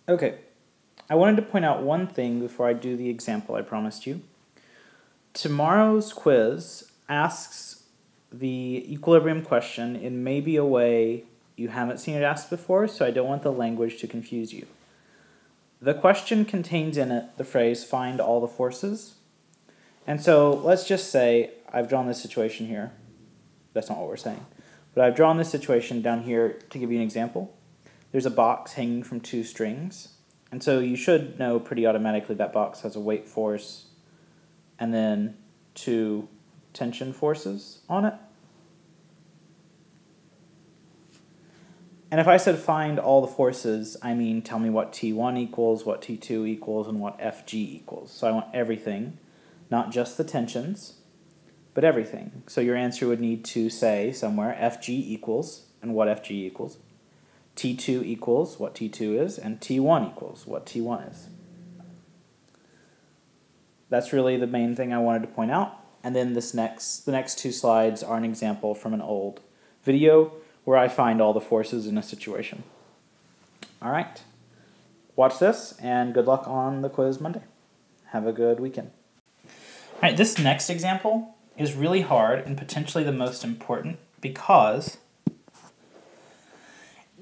Okay, I wanted to point out one thing before I do the example I promised you. Tomorrow's quiz asks the equilibrium question in maybe a way you haven't seen it asked before, so I don't want the language to confuse you. The question contains in it the phrase, find all the forces. And so let's just say I've drawn this situation here. That's not what we're saying. But I've drawn this situation down here to give you an example. There's a box hanging from two strings. And so you should know pretty automatically that box has a weight force and then two tension forces on it. And if I said find all the forces, I mean tell me what T1 equals, what T2 equals, and what Fg equals. So I want everything, not just the tensions, but everything. So your answer would need to say somewhere Fg equals, and what Fg equals, T2 equals what T2 is, and T1 equals what T1 is. That's really the main thing I wanted to point out. And then the next two slides are an example from an old video where I find all the forces in a situation. All right, watch this, and good luck on the quiz Monday. Have a good weekend. All right, this next example is really hard and potentially the most important because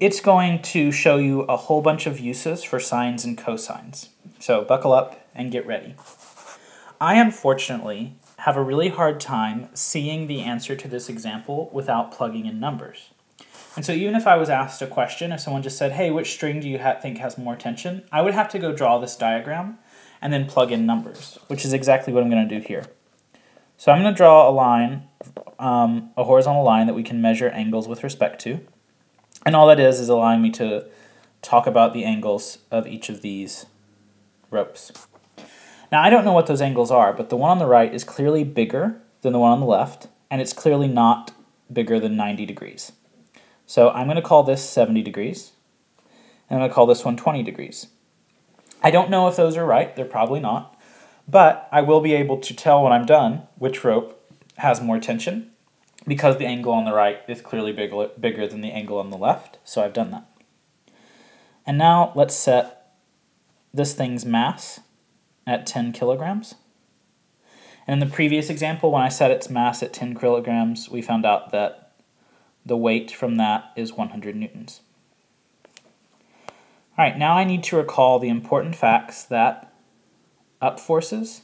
it's going to show you a whole bunch of uses for sines and cosines. So buckle up and get ready. I unfortunately have a really hard time seeing the answer to this example without plugging in numbers. And so even if I was asked a question, if someone just said, hey, which string do you think has more tension, I would have to go draw this diagram and then plug in numbers, which is exactly what I'm going to do here. So I'm going to draw a line, a horizontal line that we can measure angles with respect to. And all that is allowing me to talk about the angles of each of these ropes. Now I don't know what those angles are, but the one on the right is clearly bigger than the one on the left, and it's clearly not bigger than 90 degrees. So I'm going to call this 70 degrees, and I'm going to call this one 20 degrees. I don't know if those are right, they're probably not, but I will be able to tell when I'm done which rope has more tension, because the angle on the right is clearly bigger than the angle on the left, so I've done that. And now let's set this thing's mass at 10 kilograms. And in the previous example, when I set its mass at 10 kilograms, we found out that the weight from that is 100 newtons. All right, now I need to recall the important facts that up forces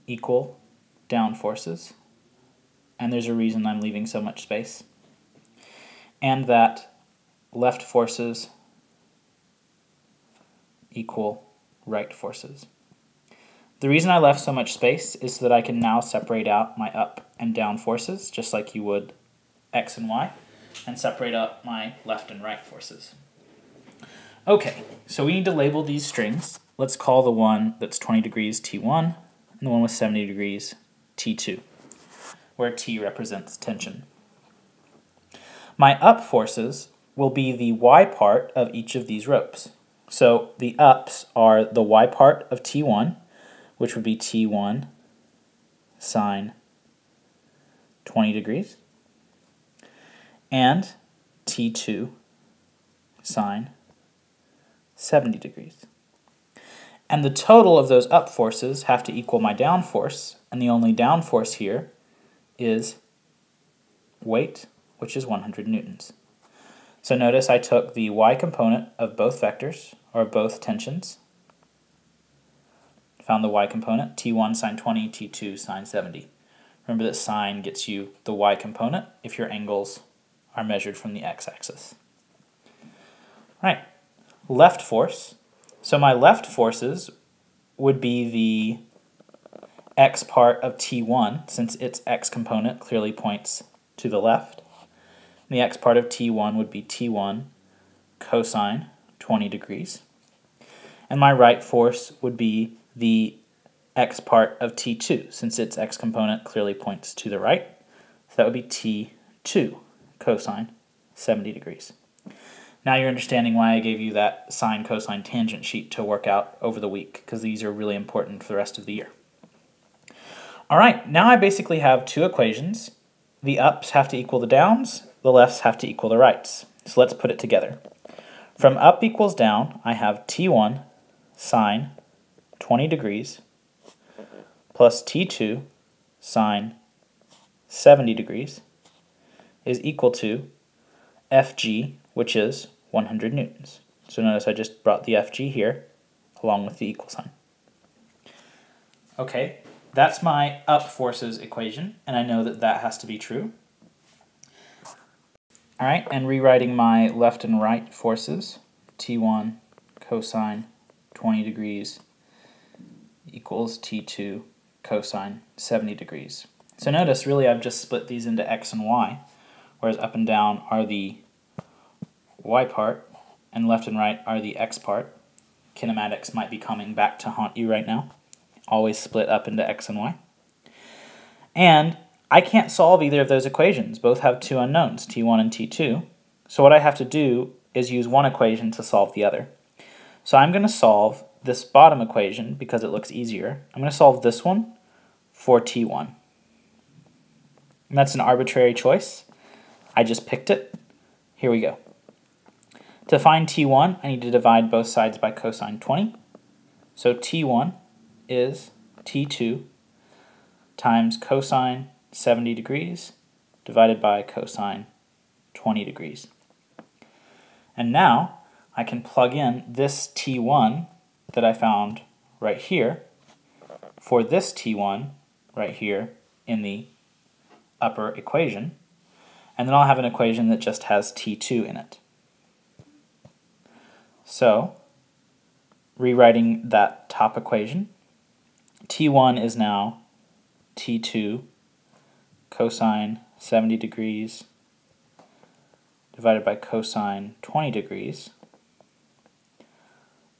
equal down forces, and there's a reason I'm leaving so much space, and that left forces equal right forces. The reason I left so much space is so that I can now separate out my up and down forces, just like you would X and Y, and separate up my left and right forces. Okay, so we need to label these strings. Let's call the one that's 20 degrees T1, and the one with 70 degrees T2, where T represents tension. My up forces will be the Y part of each of these ropes. So the ups are the Y part of T1, which would be T1 sine 20 degrees, and T2 sine 70 degrees. And the total of those up forces have to equal my down force, and the only down force here is weight, which is 100 newtons. So notice I took the y component of both vectors, or both tensions, found the y component, T1 sine 20, T2 sine 70. Remember that sine gets you the y component if your angles are measured from the x-axis. All right, left force. So my left forces would be the x part of T1, since its x component clearly points to the left. And the x part of T1 would be T1 cosine 20 degrees. And my right force would be the x part of T2, since its x component clearly points to the right. So that would be T2 cosine 70 degrees. Now you're understanding why I gave you that sine, cosine, tangent sheet to work out over the week, because these are really important for the rest of the year. All right, now I basically have two equations. The ups have to equal the downs, the lefts have to equal the rights. So let's put it together. From up equals down, I have T1 sine 20 degrees plus T2 sine 70 degrees is equal to Fg, which is 100 newtons. So notice I just brought the Fg here along with the equal sign. Okay, that's my up forces equation, and I know that that has to be true. All right, and rewriting my left and right forces, T1 cosine 20 degrees equals T2 cosine 70 degrees. So notice, really, I've just split these into x and y, whereas up and down are the y part, and left and right are the x part. Kinematics might be coming back to haunt you right now. Always split up into x and y. And I can't solve either of those equations. Both have two unknowns, T1 and T2. So what I have to do is use one equation to solve the other. So I'm going to solve this bottom equation because it looks easier. I'm going to solve this one for T1. And that's an arbitrary choice. I just picked it. Here we go. To find T1, I need to divide both sides by cosine 20. So T1 is T2 times cosine 70 degrees divided by cosine 20 degrees. And now I can plug in this T1 that I found right here for this T1 right here in the upper equation, and then I'll have an equation that just has T2 in it. So, rewriting that top equation, T1 is now T2 cosine 70 degrees divided by cosine 20 degrees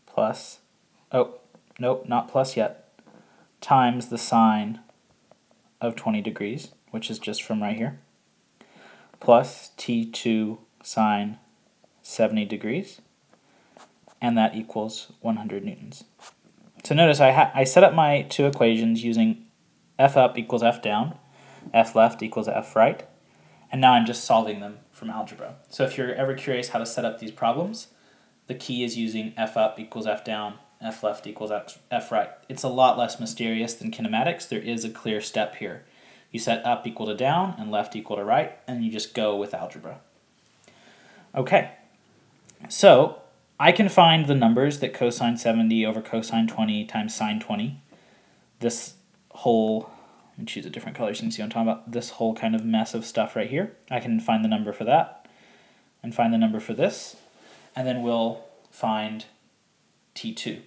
plus, oh, nope, not plus yet, times the sine of 20 degrees, which is just from right here, plus T2 sine 70 degrees, and that equals 100 newtons. So notice I set up my two equations using F up equals F down, F left equals F right, and now I'm just solving them from algebra. So if you're ever curious how to set up these problems, the key is using F up equals F down, F left equals F right. It's a lot less mysterious than kinematics. There is a clear step here. You set up equal to down and left equal to right, and you just go with algebra. Okay, so I can find the numbers that cosine 70 over cosine 20 times sine 20, this whole, let me choose a different color so you can see what I'm talking about, this whole kind of mess of stuff right here. I can find the number for that and find the number for this, and then we'll find T2.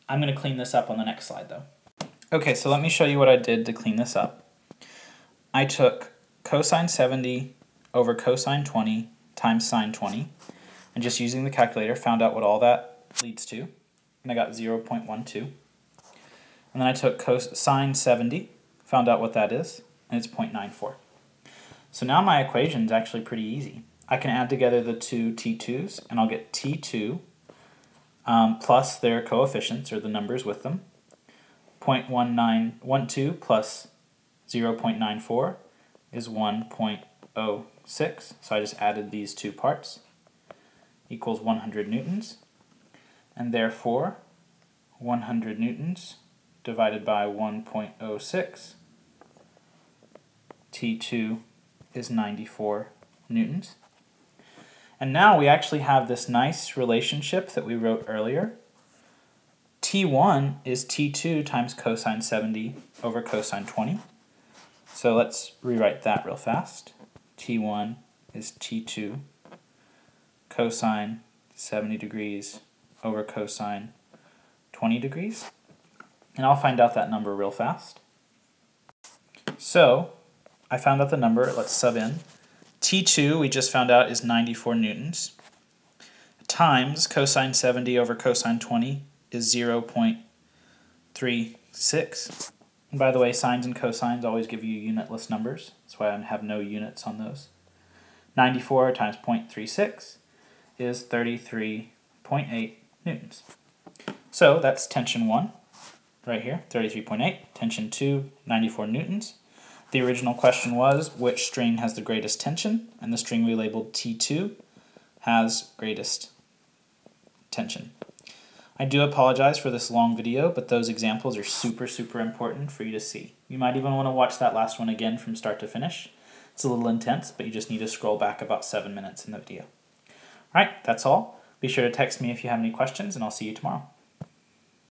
I'm going to clean this up on the next slide though. Okay, so let me show you what I did to clean this up. I took cosine 70 over cosine 20 times sine 20, and just using the calculator found out what all that leads to, and I got 0.12. And then I took sine 70, found out what that is, and it's 0.94. So now my equation is actually pretty easy. I can add together the two T2s, and I'll get T2 plus their coefficients, or the numbers with them. 0.1912 plus 0.94 is 1.06, so I just added these two parts, equals 100 newtons, and therefore 100 newtons divided by 1.06, T2 is 94 newtons. And now we actually have this nice relationship that we wrote earlier. T1 is T2 times cosine 70 over cosine 20. So let's rewrite that real fast. T1 is T2 cosine 70 degrees over cosine 20 degrees. And I'll find out that number real fast. So I found out the number. Let's sub in. T2, we just found out, is 94 newtons, times cosine 70 over cosine 20 is 0.36. And by the way, sines and cosines always give you unitless numbers. That's why I have no units on those. 94 times 0.36 is 33.8 newtons. So that's tension 1 right here, 33.8. Tension 2, 94 newtons. The original question was, which string has the greatest tension? And the string we labeled T2 has greatest tension. I do apologize for this long video, but those examples are super important for you to see. You might even want to watch that last one again from start to finish. It's a little intense, but you just need to scroll back about 7 minutes in the video. Alright, that's all. Be sure to text me if you have any questions, and I'll see you tomorrow.